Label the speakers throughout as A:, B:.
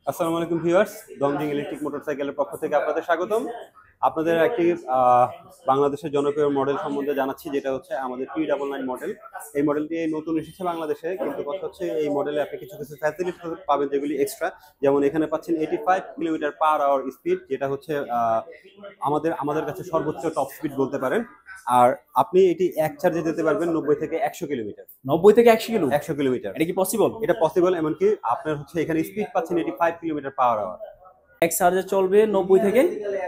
A: আসসালামু আলাইকুম viewers, দমজিং electric মোটরসাইকেলের পক্ষ থেকে আপনাদের স্বাগতম। আপনাদের একটি বাংলাদেশের জনপ্রিয় মডেল সম্বন্ধে জানাচ্ছি, যেটা হচ্ছে আমাদের T99 মডেল। এই মডেলটি নতুন এসেছে বাংলাদেশে, কিন্তু কথা হচ্ছে এই মডেলে আপনি কিছু কিছু ফ্যাসিলিটি পাবেন যেগুলি এক্সট্রা। যেমন এখানে পাচ্ছেন 85 কিলোমিটার পার আওয়ার স্পিড, যেটা হচ্ছে আমাদের আমাদের কাছে সর্বোচ্চ টপ স্পিড বলতে পারেন। আর আপনি এটি এক চার্জে যেতে পারবেন 90 থেকে 100 কিলোমিটার।
B: 90 থেকে 100 কিলো?
A: 100 কিলোমিটার
B: এটা কি পসিবল?
A: এটা পসিবল। এমনকি আপনার হচ্ছে এখানে স্পিড পাচ্ছেন 85 কিলোমিটার পার আওয়ার।
B: এক চার্জে চলবে 90 থেকে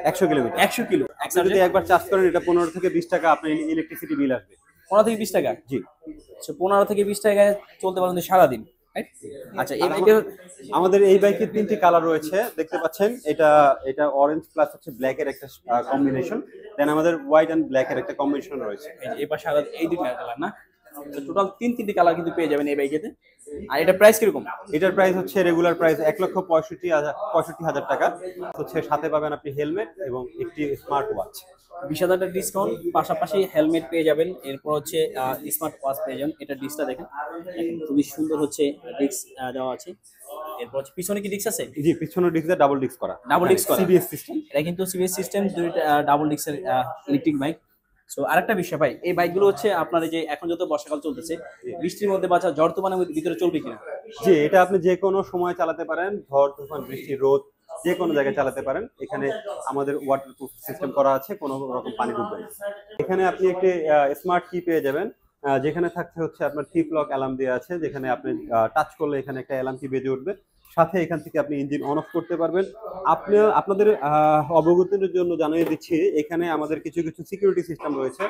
A: 100 কিলোমিটার।
B: 100 কিলো এক
A: আপনি
B: চার্জে।
A: যদি একবার চার্জ করেন, এটা 15 থেকে 20 টাকা আপনার ইলেকট্রিসিটি বিল আসবে।
B: 15 থেকে 20 টাকা?
A: জি।
B: আচ্ছা, 15 থেকে 20 টাকায় চলতে পারেন সারাদিন, রাইট? আচ্ছা, এই
A: আর
B: বাইকের
A: আমাদের এই বাইকের 3টি কালার রয়েছে, দেখতে পাচ্ছেন। এটা এটা অরেঞ্জ প্লাস হচ্ছে ব্ল্যাক এর একটা কম্বিনেশন। দেন আমাদের হোয়াইট এন্ড ব্ল্যাক এর একটা কম্বিনেশন রয়েছে।
B: এই পাশে আলাদা এই দুটো কালার না? টোটাল তিনটি কালার কিন্তু পেয়ে যাবেন এই বাইকেতে। আর এটা প্রাইস কিরকম?
A: এটার প্রাইস হচ্ছে রেগুলার প্রাইস 1,65,000 টাকা। হচ্ছে সাথে পাবেন আপনি হেলমেট এবং একটি স্মার্ট ওয়াচ।
B: 20,000 টাকা ডিসকাউন্ট, পাশাপাশি হেলমেট পেয়ে যাবেন। এরপর হচ্ছে স্মার্ট ওয়াচ পেয়ে যাবেন। এটা ডিসটা দেখেন, খুবই সুন্দর হচ্ছে ডিস্ক দেওয়া আছে। এরপর হচ্ছে পিছনে কি ডিস্ক আছে?
A: জি, পিছনের ডিস্ক দিয়ে ডাবল ডিস্ক করা।
B: ডাবল ডিস্ক করা
A: সিবিএস সিস্টেম।
B: এটা কিন্তু সিবিএস সিস্টেম, দুইটা ডাবল ডিস্কের ইলেকট্রিক বাইক। সো আরেকটা বিষয় ভাই, এই বাইকগুলো হচ্ছে আপনার এই যে এখন যত বর্ষাকাল চলতেছে, বৃষ্টির মধ্যে বাঁচা ঝড় তুফানের ভিতরে চলবে কিনা?
A: জি, এটা আপনি যে কোনো সময় চালাতে পারেন, ঝড় তুফান বৃষ্টি রোদ যে কোনো জায়গায় চালাতে পারেন। এখানে আমাদের ওয়াটারপ্রুফ সিস্টেম করা আছে, কোনো রকম পানি ঢুকবে না। এখানে আপনি একটি স্মার্ট কি পেয়ে যাবেন, যেখানে থাকছে হচ্ছে আপনার থিপ লক অ্যালার্ম দেওয়া আছে, যেখানে আপনি টাচ করলে এখানে একটা অ্যালার্ম কি বেজে উঠবে। সাথে এখান থেকে আপনি ইঞ্জিন অন অফ করতে পারবেন। আপনি আপনাদের অবগতির জন্য জানিয়ে দিচ্ছি, এখানে আমাদের কিছু কিছু সিকিউরিটি সিস্টেম রয়েছে।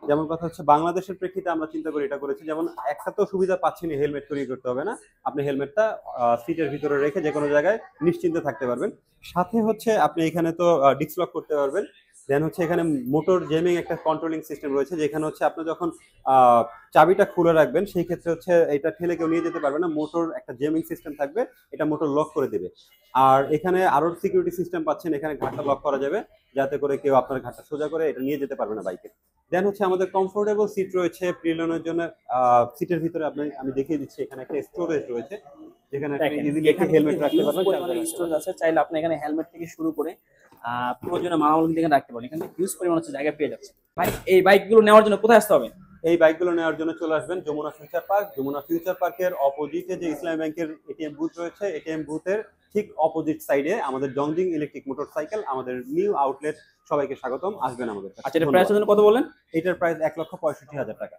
A: যেমন কথা হচ্ছে বাংলাদেশের প্রেক্ষিতে আমরা চিন্তা করে এটা করেছি। যেমন একটা তো সুবিধা পাচ্ছেন, হেলমেট তৈরি করতে হবে না। আপনি হেলমেটটা সিটের ভিতরে রেখে যে কোনো জায়গায় নিশ্চিন্তে থাকতে পারবেন। সাথে হচ্ছে আপনি এখানে তো ডিস্ক লক করতে পারবেন। দেন হচ্ছে এখানে মোটর জেমিং একটা কন্ট্রোলিং সিস্টেম রয়েছে, যেখানে হচ্ছে আপনি যখন চাবিটা খুলে রাখবেন, সেই ক্ষেত্রে হচ্ছে এটা ঠেলে কেউ নিয়ে যেতে পারবে না। মোটর একটা জেমিং সিস্টেম থাকবে, এটা মোটর লক করে দেবে। আর এখানে আরো সিকিউরিটি সিস্টেম পাচ্ছেন, এখানে ঘাটটা লক করা যাবে, যাতে করে কেউ আপনার ঘাটটা সোজা করে এটা নিয়ে যেতে পারবে না বাইকে। দেন হচ্ছে আমাদের কমফোর্টেবল সিট রয়েছে প্রিলনের জন্য। সিটের ভিতরে আমি দেখিয়ে দিচ্ছি, এখানে একটা স্টোরেজ রয়েছে, যেখানে আপনি ইজিলি একটা হেলমেট রাখতে পারবেন।
B: স্টোরেজ আছে, চাইলে আপনি এখানে হেলমেট থেকে শুরু করে প্রয়োজনীয় মালামাল কিন্তু এখানে রাখতে পারেন। এখানে হিউজ পরিমাণ হচ্ছে জায়গা পেয়ে যাচ্ছে। ভাই, এই বাইকগুলো নেওয়ার জন্য কোথায় আসতে হবে?
A: এই বাইকগুলো নেওয়ার জন্য চলে আসবেন Jamuna Future Park. Jamuna Future পার্কের অপোজিটে যে ইসলামী ব্যাংকের এটিএম বুথ রয়েছে, এটিএম বুথের ঠিক অপোজিট সাইডে আমাদের জংজিং ইলেকট্রিক মোটরসাইকেল, আমাদের নিউ আউটলেট। সবাইকে স্বাগতম, আসবেন আমাদের কাছে।
B: আচ্ছা, এটা প্রাইস কত বলেন?
A: এটার প্রাইস 1,65,000 টাকা।